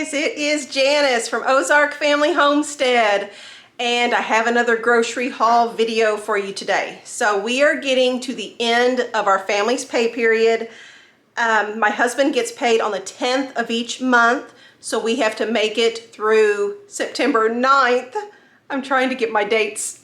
guys, it is Janice from Ozark Family Homestead, and I have another grocery haul video for you today. So we are getting to the end of our family's pay period. My husband gets paid on the 10th of each month, so we have to make it through September 9th. I'm trying to get my dates.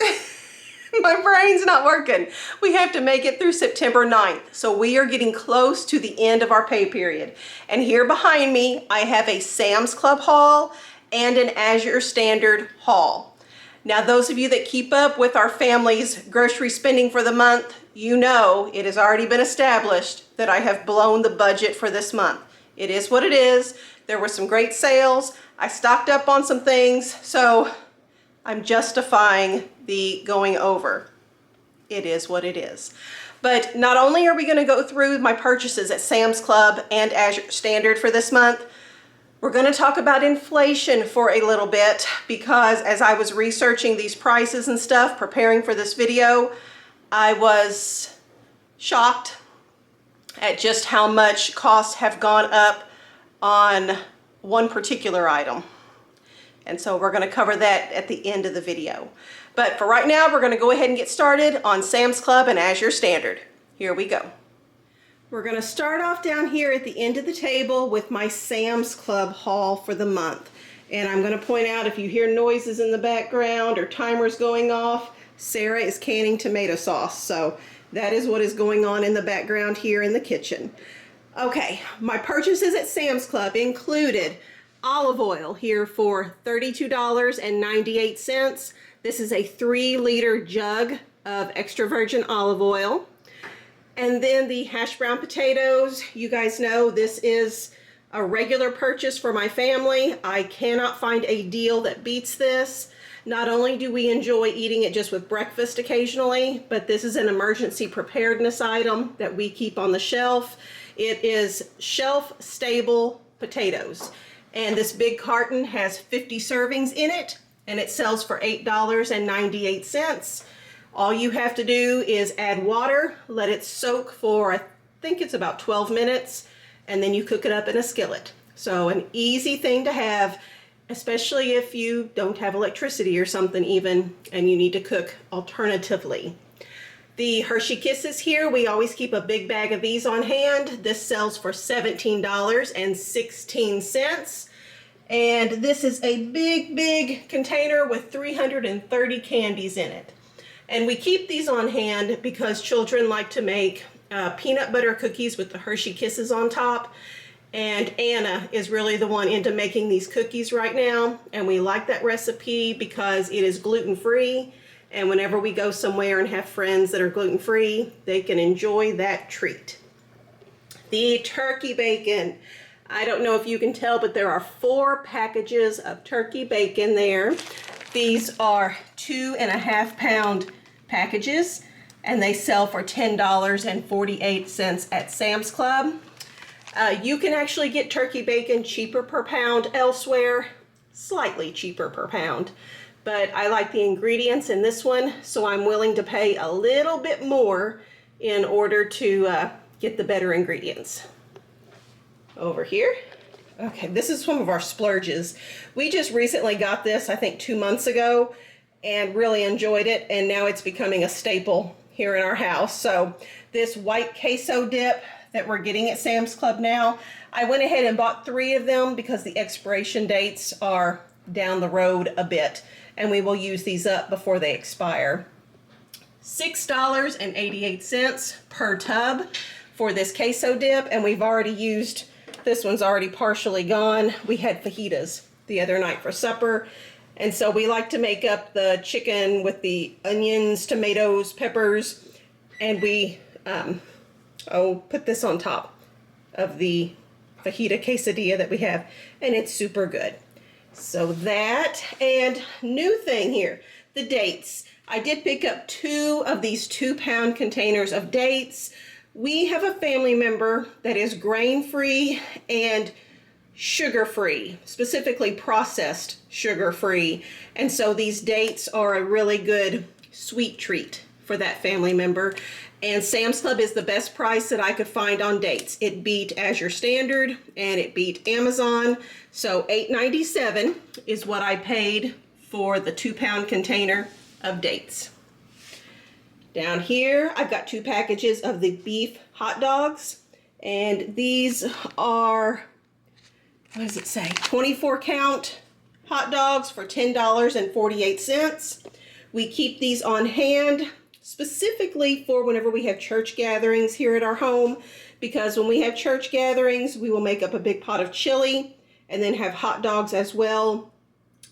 My brain's not working. We have to make it through September 9th. So we are getting close to the end of our pay period. And here behind me, I have a Sam's Club haul and an Azure Standard haul. Now, those of you that keep up with our family's grocery spending for the month, you know it has already been established that I have blown the budget for this month. It is what it is. There were some great sales. I stocked up on some things, so I'm justifying the going over. It is what it is. But not only are we going to go through my purchases at Sam's Club and Azure Standard for this month, we're going to talk about inflation for a little bit, because as I was researching these prices and stuff, preparing for this video, I was shocked at just how much costs have gone up on one particular item. And so we're going to cover that at the end of the video. But for right now, we're going to go ahead and get started on Sam's Club and Azure Standard. Here we go. We're going to start off down here at the end of the table with my Sam's Club haul for the month. And I'm going to point out, if you hear noises in the background or timers going off, Sarah is canning tomato sauce. So that is what is going on in the background here in the kitchen. Okay, my purchases at Sam's Club included olive oil here for $32.98. This is a 3-liter jug of extra virgin olive oil. And then the hash brown potatoes. You guys know this is a regular purchase for my family. I cannot find a deal that beats this. Not only do we enjoy eating it just with breakfast occasionally, but this is an emergency preparedness item that we keep on the shelf. It is shelf-stable potatoes. And this big carton has 50 servings in it, and it sells for $8.98. All you have to do is add water, let it soak for, I think it's about 12 minutes, and then you cook it up in a skillet. So an easy thing to have, especially if you don't have electricity or something even, and you need to cook alternatively. The Hershey Kisses here, we always keep a big bag of these on hand. This sells for $17.16. And this is a big container with 330 candies in it. And we keep these on hand because children like to make peanut butter cookies with the Hershey Kisses on top. And Anna is really the one into making these cookies right now. And we like that recipe because it is gluten-free. And whenever we go somewhere and have friends that are gluten-free, they can enjoy that treat. The turkey bacon. I don't know if you can tell, but there are 4 packages of turkey bacon there. These are 2.5-pound packages, and they sell for $10.48 at Sam's Club. You can actually get turkey bacon cheaper per pound elsewhere, slightly cheaper per pound. But I like the ingredients in this one, so I'm willing to pay a little bit more in order to get the better ingredients. Over here. Okay, this is one of our splurges. We just recently got this, I think 2 months ago, and really enjoyed it, and now it's becoming a staple here in our house. So this white queso dip that we're getting at Sam's Club now, I went ahead and bought 3 of them because the expiration dates are down the road a bit, and we will use these up before they expire. $6.88 per tub for this queso dip, and we've already used, this one's already partially gone. We had fajitas the other night for supper, and so we like to make up the chicken with the onions, tomatoes, peppers, and we put this on top of the fajita quesadilla that we have, and it's super good. So that, and new thing here, the dates. I did pick up 2 of these 2-pound containers of dates. We have a family member that is grain-free and sugar-free, specifically processed sugar-free. And so these dates are a really good sweet treat for that family member. And Sam's Club is the best price that I could find on dates. It beat Azure Standard and it beat Amazon. So $8.97 is what I paid for the 2-pound container of dates. Down here, I've got 2 packages of the beef hot dogs. And these are, what does it say? 24 count hot dogs for $10.48. We keep these on hand specifically for whenever we have church gatherings here at our home, because when we have church gatherings, we will make up a big pot of chili and then have hot dogs as well.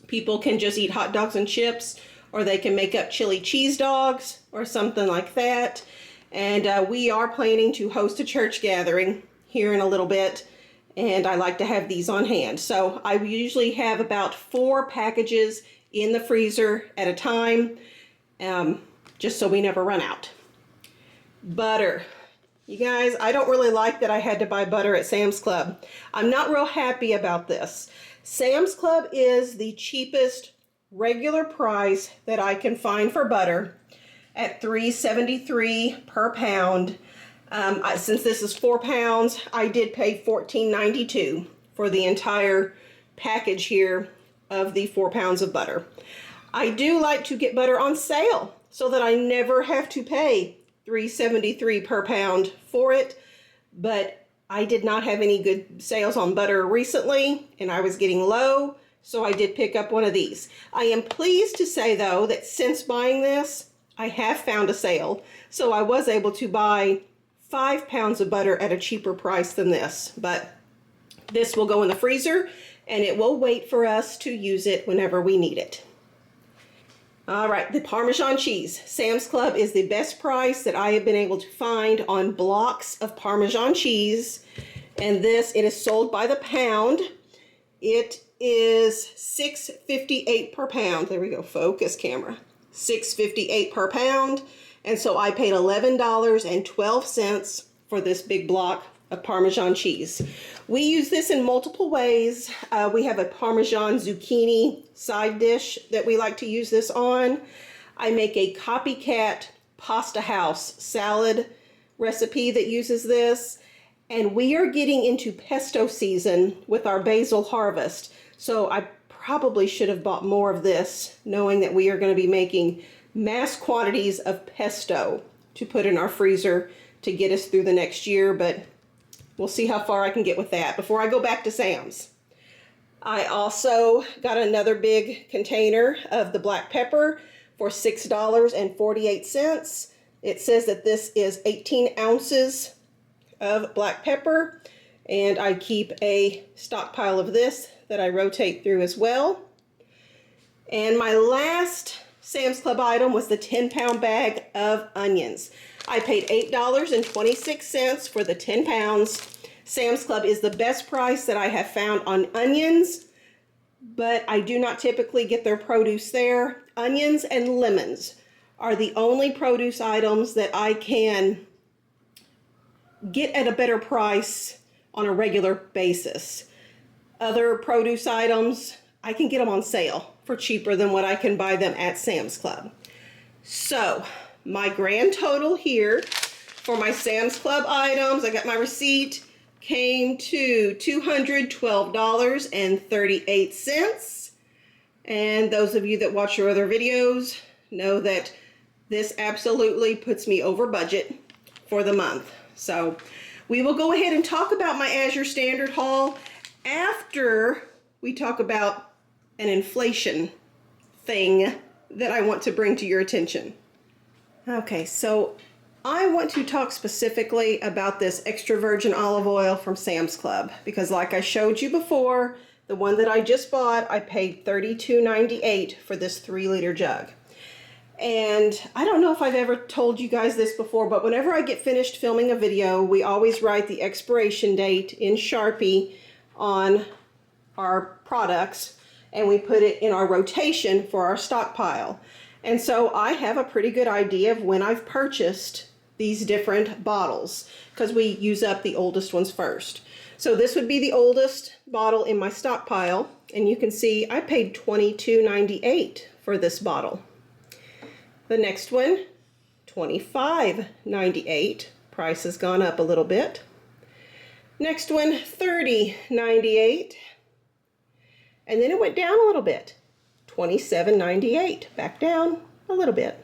People can just eat hot dogs and chips, or they can make up chili cheese dogs or something like that. And we are planning to host a church gathering here in a little bit, and I like to have these on hand. So I usually have about 4 packages in the freezer at a time, just so we never run out. Butter. You guys, I don't really like that I had to buy butter at Sam's Club. I'm not real happy about this. Sam's Club is the cheapest regular price that I can find for butter at $3.73 per pound. Since this is 4 pounds, I did pay $14.92 for the entire package here of the 4 pounds of butter. I do like to get butter on sale so that I never have to pay $3.73 per pound for it, but I did not have any good sales on butter recently, and I was getting low, so I did pick up one of these. I am pleased to say, though, that since buying this, I have found a sale, so I was able to buy 5 pounds of butter at a cheaper price than this, but this will go in the freezer, and it will wait for us to use it whenever we need it. All right, the Parmesan cheese. Sam's Club is the best price that I have been able to find on blocks of Parmesan cheese. And this, it is sold by the pound. It is $6.58 per pound. There we go, focus camera. $6.58 per pound. And so I paid $11.12 for this big block of Parmesan cheese. We use this in multiple ways. We have a Parmesan zucchini side dish that we like to use this on. I make a copycat pasta house salad recipe that uses this. And we are getting into pesto season with our basil harvest. So I probably should have bought more of this, knowing that we are going to be making mass quantities of pesto to put in our freezer to get us through the next year, but we'll see how far I can get with that before I go back to Sam's. I also got another big container of the black pepper for $6.48. It says that this is 18 ounces of black pepper, and I keep a stockpile of this that I rotate through as well. And my last Sam's Club item was the 10-pound bag of onions. I paid $8.26 for the 10 pounds. Sam's Club is the best price that I have found on onions, but I do not typically get their produce there. Onions and lemons are the only produce items that I can get at a better price on a regular basis. Other produce items, I can get them on sale for cheaper than what I can buy them at Sam's Club. So my grand total here for my Sam's Club items, I got my receipt, came to $212.38. And those of you that watch your other videos know that this absolutely puts me over budget for the month. So we will go ahead and talk about my Azure Standard haul after we talk about an inflation thing that I want to bring to your attention. Okay, so I want to talk specifically about this extra virgin olive oil from Sam's Club, because like I showed you before, the one that I just bought, I paid $32.98 for this 3-liter jug. And I don't know if I've ever told you guys this before, but whenever I get finished filming a video, we always write the expiration date in Sharpie on our products, and we put it in our rotation for our stockpile. And so I have a pretty good idea of when I've purchased these different bottles, because we use up the oldest ones first. So this would be the oldest bottle in my stockpile, and you can see I paid $22.98 for this bottle. The next one, $25.98. Price has gone up a little bit. Next one, $30.98. And then it went down a little bit. $27.98. Back down a little bit.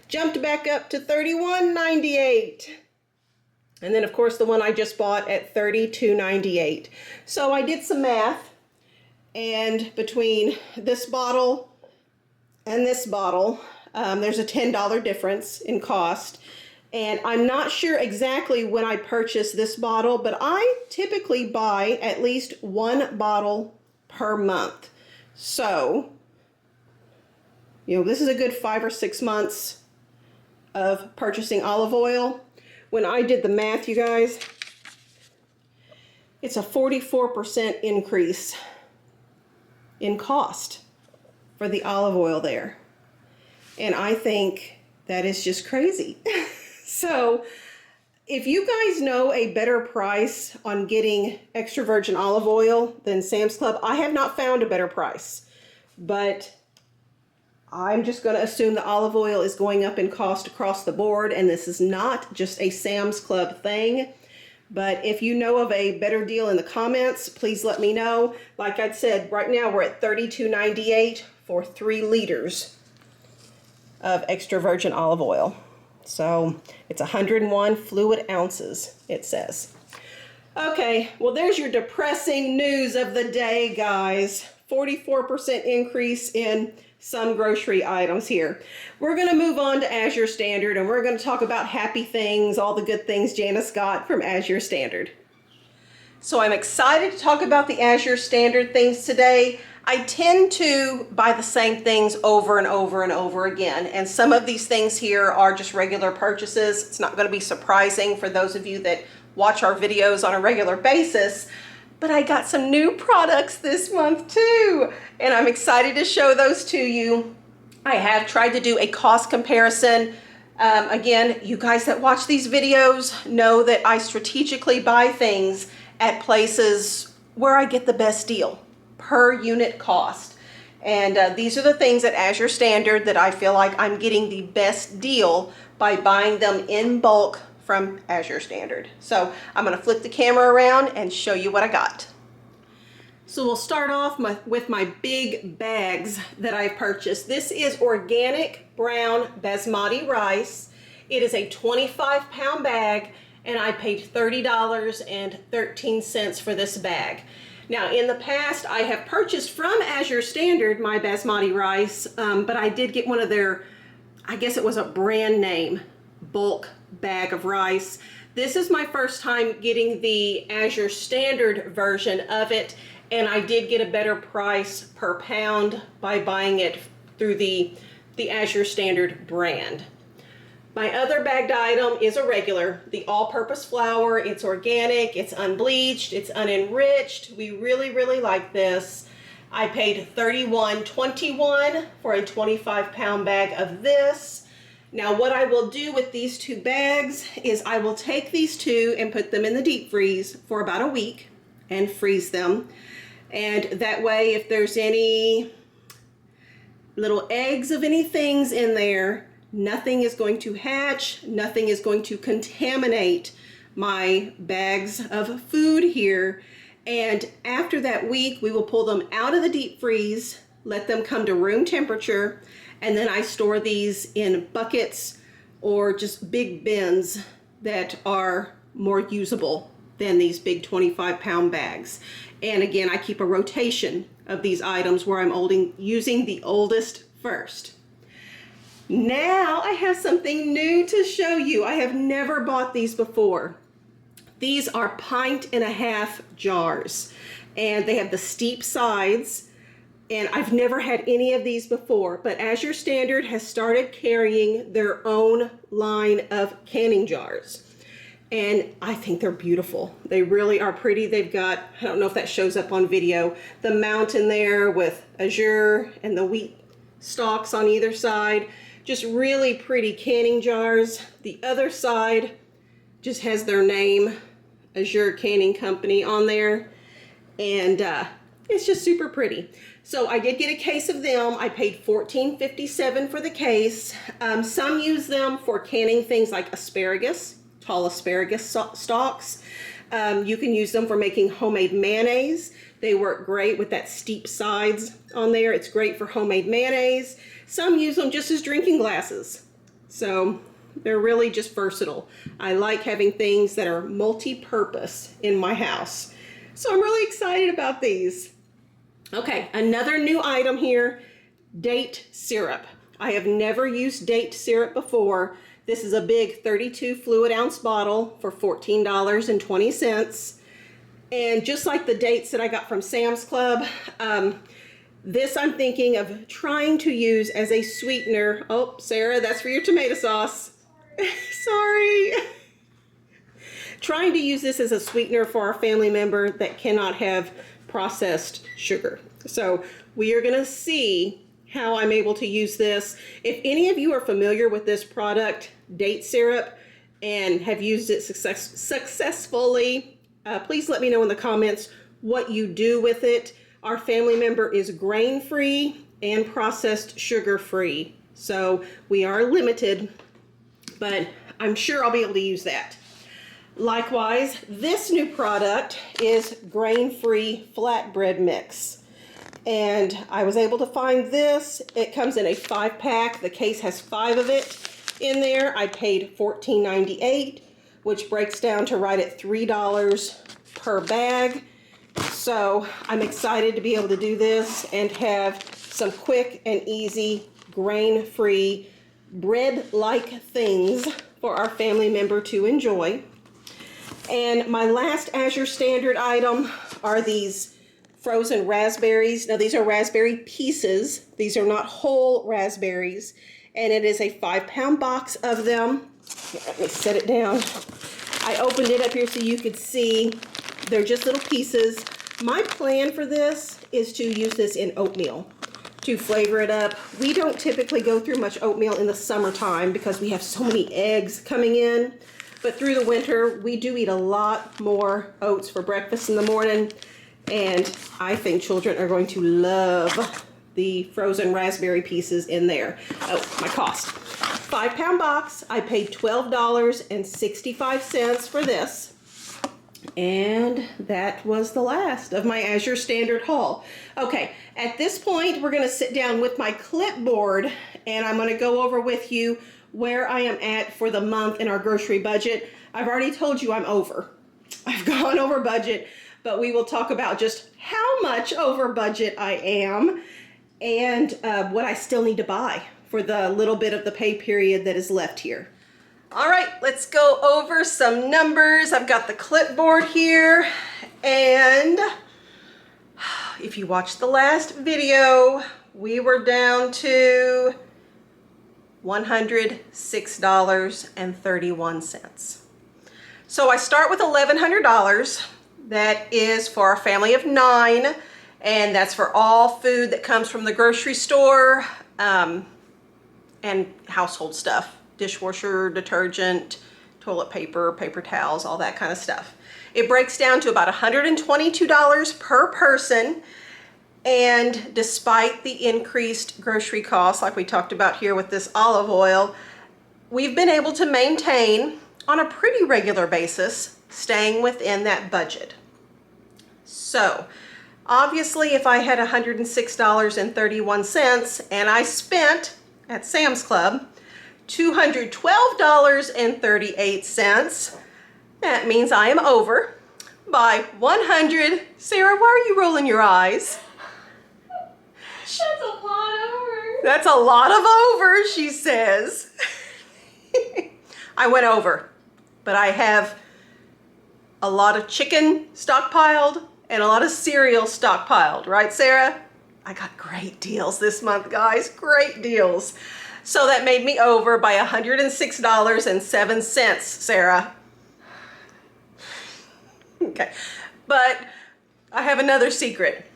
Jumped back up to $31.98. And then, of course, the one I just bought at $32.98. So I did some math, and between this bottle and this bottle, there's a $10 difference in cost. And I'm not sure exactly when I purchased this bottle, but I typically buy at least one bottle per month. So, this is a good 5 or 6 months of purchasing olive oil. When I did the math, you guys, it's a 44% increase in cost for the olive oil there. And I think that is just crazy. So if you guys know a better price on getting extra virgin olive oil than Sam's Club, I have not found a better price. But I'm just going to assume the olive oil is going up in cost across the board, and this is not just a Sam's Club thing. But if you know of a better deal in the comments, please let me know. Like I said, right now we're at $32.98 for 3 liters of extra virgin olive oil. So it's 101 fluid ounces, it says. Okay, well, there's your depressing news of the day, guys. 44% increase in some grocery items here. We're going to move on to Azure Standard, and we're going to talk about happy things, all the good things Janice got from Azure Standard. So I'm excited to talk about the Azure Standard things today. I tend to buy the same things over and over and over again, and some of these things here are just regular purchases. It's not going to be surprising for those of you that watch our videos on a regular basis, but I got some new products this month too, and I'm excited to show those to you. I have tried to do a cost comparison. Again, you guys that watch these videos know that I strategically buy things at places where I get the best deal per unit cost. And these are the things at Azure Standard that I feel like I'm getting the best deal by buying them in bulk from Azure Standard. So I'm going to flip the camera around and show you what I got. So we'll start off with my big bags that I've purchased. This is organic brown basmati rice. It is a 25-pound bag, and I paid $30.13 for this bag. Now, in the past, I have purchased from Azure Standard my basmati rice, but I did get one of their, I guess it was a brand name, bulk bag of rice. This is my first time getting the Azure Standard version of it, and I did get a better price per pound by buying it through the Azure Standard brand. My other bagged item is a regular, the all-purpose flour. It's organic, it's unbleached, it's unenriched. We really, really like this. I paid $31.21 for a 25-pound bag of this. Now, what I will do with these 2 bags is I will take these 2 and put them in the deep freeze for about a week and freeze them. And that way, if there's any little eggs of any things in there, nothing is going to hatch, nothing is going to contaminate my bags of food here. And after that week, we will pull them out of the deep freeze, let them come to room temperature, and then I store these in buckets or just big bins that are more usable than these big 25-pound bags. And again, I keep a rotation of these items where I'm using the oldest first. Now I have something new to show you. I have never bought these before. These are 1.5-pint jars, and they have the steep sides, and I've never had any of these before, but Azure Standard has started carrying their own line of canning jars, and I think they're beautiful. They really are pretty. They've got, I don't know if that shows up on video, the mountain there with Azure and the wheat stalks on either side. Just really pretty canning jars. The other side just has their name, Azure Canning Company, on there. And It's just super pretty. So I did get a case of them. I paid $14.57 for the case. Some use them for canning things like asparagus, tall asparagus stalks. You can use them for making homemade mayonnaise. They work great with that steep sides on there. It's great for homemade mayonnaise. Some use them just as drinking glasses. So they're really just versatile. I like having things that are multi-purpose in my house. So I'm really excited about these. Okay, another new item here, date syrup. I have never used date syrup before. This is a big 32 fluid ounce bottle for $14.20. And just like the dates that I got from Sam's Club, this I'm thinking of trying to use as a sweetener. Oh, Sarah, that's for your tomato sauce. Sorry. Trying to use this as a sweetener for our family member that cannot have processed sugar. So we are gonna see how I'm able to use this. If any of you are familiar with this product, date syrup, and have used it successfully, please let me know in the comments what you do with it. Our family member is grain-free and processed sugar-free. So we are limited, but I'm sure I'll be able to use that. Likewise, this new product is grain-free flatbread mix. And I was able to find this. It comes in a 5-pack. The case has 5 of it in there. I paid $14.98, which breaks down to right at $3 per bag. So I'm excited to be able to do this and have some quick and easy grain-free bread-like things for our family member to enjoy. And my last Azure standard item are these frozen raspberries. Now these are raspberry pieces. These are not whole raspberries. And it is a 5-pound box of them. Here, let me set it down. I opened it up here so you could see. They're just little pieces. My plan for this is to use this in oatmeal to flavor it up. We don't typically go through much oatmeal in the summertime because we have so many eggs coming in. But through the winter, we do eat a lot more oats for breakfast in the morning. And I think children are going to love the frozen raspberry pieces in there. Oh, my cost. 5-pound box. I paid $12.65 for this. And that was the last of my Azure Standard haul. Okay, at this point, we're gonna sit down with my clipboard and I'm gonna go over with you where I am at for the month in our grocery budget. I've already told you I'm over. I've gone over budget, but we will talk about just how much over budget I am and what I still need to buy for the little bit of the pay period that is left here. All right, let's go over some numbers. I've got the clipboard here, and if you watched the last video, we were down to $106.31. So I start with $1,100. That is for a family of 9, and that's for all food that comes from the grocery store and household stuff. Dishwasher, detergent, toilet paper, paper towels, all that kind of stuff. It breaks down to about $122 per person. And despite the increased grocery costs, like we talked about here with this olive oil, we've been able to maintain on a pretty regular basis, staying within that budget. So obviously if I had $106.31 and I spent at Sam's Club $212.38, that means I am over by 100. Sarah, why are you rolling your eyes? That's a lot over. That's a lot of over, she says. I went over, but I have a lot of chicken stockpiled and a lot of cereal stockpiled, right, Sarah? I got great deals this month, guys, great deals. So that made me over by $106.07, Sarah. Okay, but I have another secret.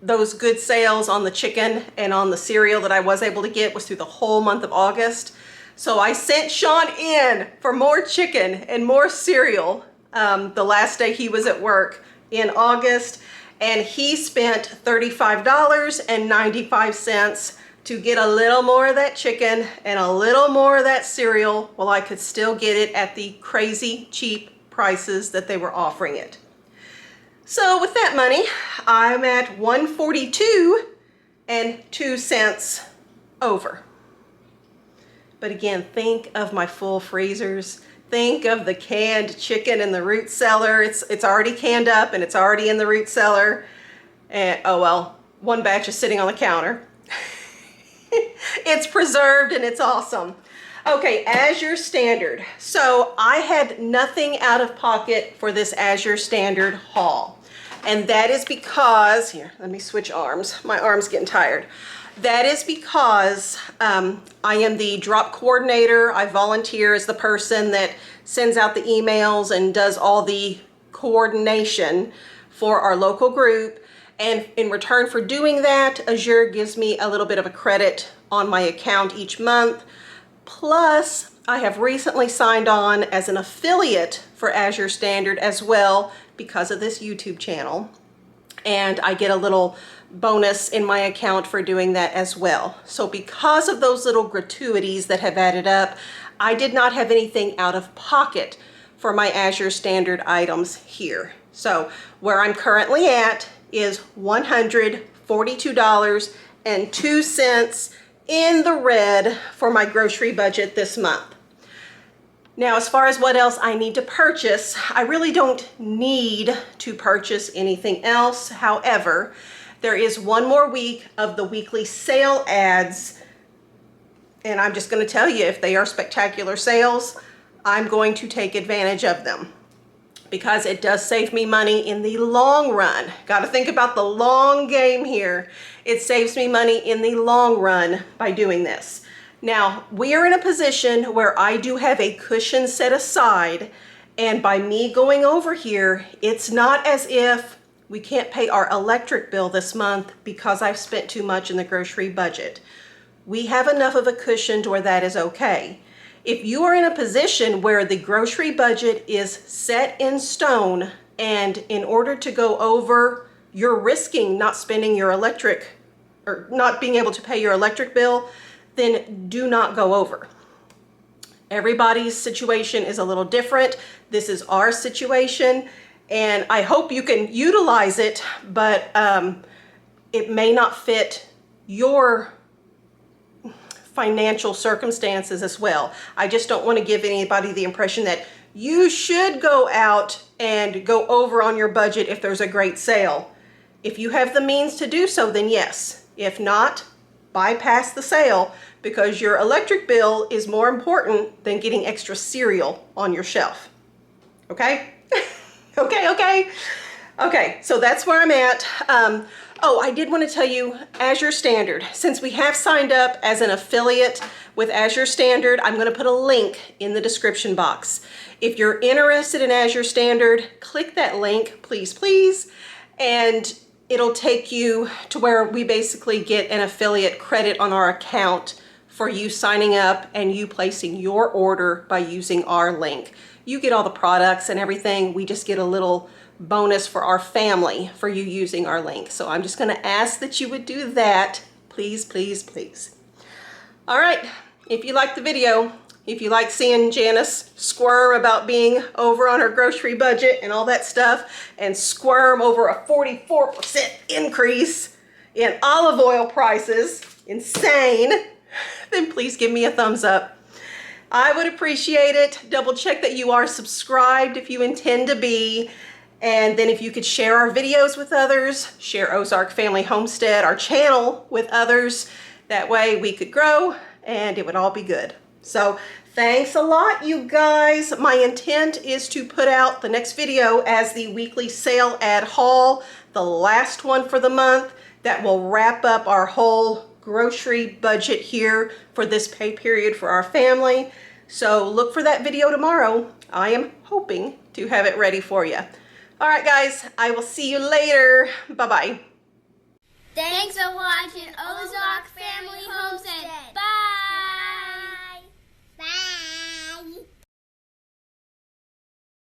Those good sales on the chicken and on the cereal that I was able to get was through the whole month of August. So I sent Shawn in for more chicken and more cereal the last day he was at work in August. and he spent $35.95 to get a little more of that chicken and a little more of that cereal while I could still get it at the crazy cheap prices that they were offering it. So with that money, I'm at $142.02 over. But again, think of my full freezers. Think of the canned chicken in the root cellar. It's already canned up and it's already in the root cellar. And oh well, one batch is sitting on the counter. It's preserved and it's awesome. Okay, Azure Standard. So I had nothing out of pocket for this Azure Standard haul. And that is because, here, let me switch arms. My arm's getting tired. That is because I am the drop coordinator. I volunteer as the person that sends out the emails and does all the coordination for our local group. And in return for doing that, Azure gives me a little bit of a credit on my account each month. Plus, I have recently signed on as an affiliate for Azure Standard as well because of this YouTube channel. And I get a little bonus in my account for doing that as well. So because of those little gratuities that have added up, I did not have anything out of pocket for my Azure Standard items here. So where I'm currently at is $142.02 in the red for my grocery budget this month. Now, as far as what else I need to purchase, I really don't need to purchase anything else. However, there is one more week of the weekly sale ads, and I'm just going to tell you, if they are spectacular sales, I'm going to take advantage of them because it does save me money in the long run. Got to think about the long game here. It saves me money in the long run by doing this. Now, we are in a position where I do have a cushion set aside, and by me going over here, it's not as if we can't pay our electric bill this month because I've spent too much in the grocery budget. We have enough of a cushion to where that is okay. If you are in a position where the grocery budget is set in stone, and in order to go over, you're risking not spending your electric or not being able to pay your electric bill, then do not go over. Everybody's situation is a little different. This is our situation, and I hope you can utilize it, but it may not fit your financial circumstances as well. I just don't want to give anybody the impression that you should go out and go over on your budget if there's a great sale. If you have the means to do so, then yes. If not, bypass the sale because your electric bill is more important than getting extra cereal on your shelf. Okay? Okay, so that's where I'm at. Oh, I did want to tell you, Azure Standard, since we have signed up as an affiliate with Azure Standard, I'm going to put a link in the description box. If you're interested in Azure Standard, click that link, please, and it'll take you to where we basically get an affiliate credit on our account for you signing up and you placing your order by using our link. You get all the products and everything. We just get a little bonus for our family for you using our link. So I'm just going to ask that you would do that. Please. All right. If you liked the video, if you like seeing Janice squirm about being over on her grocery budget and all that stuff, and squirm over a 44% increase in olive oil prices, insane, then please give me a thumbs up. I would appreciate it. Double check that you are subscribed if you intend to be. And then if you could share our videos with others, share Ozark Family Homestead, our channel, with others. That way we could grow and it would all be good. So thanks a lot, you guys. My intent is to put out the next video as the weekly sale ad haul, the last one for the month. That will wrap up our whole grocery budget here for this pay period for our family. So look for that video tomorrow. I am hoping to have it ready for you. All right, guys, I will see you later. Bye-bye. Thanks for watching Ozark Family Homestead.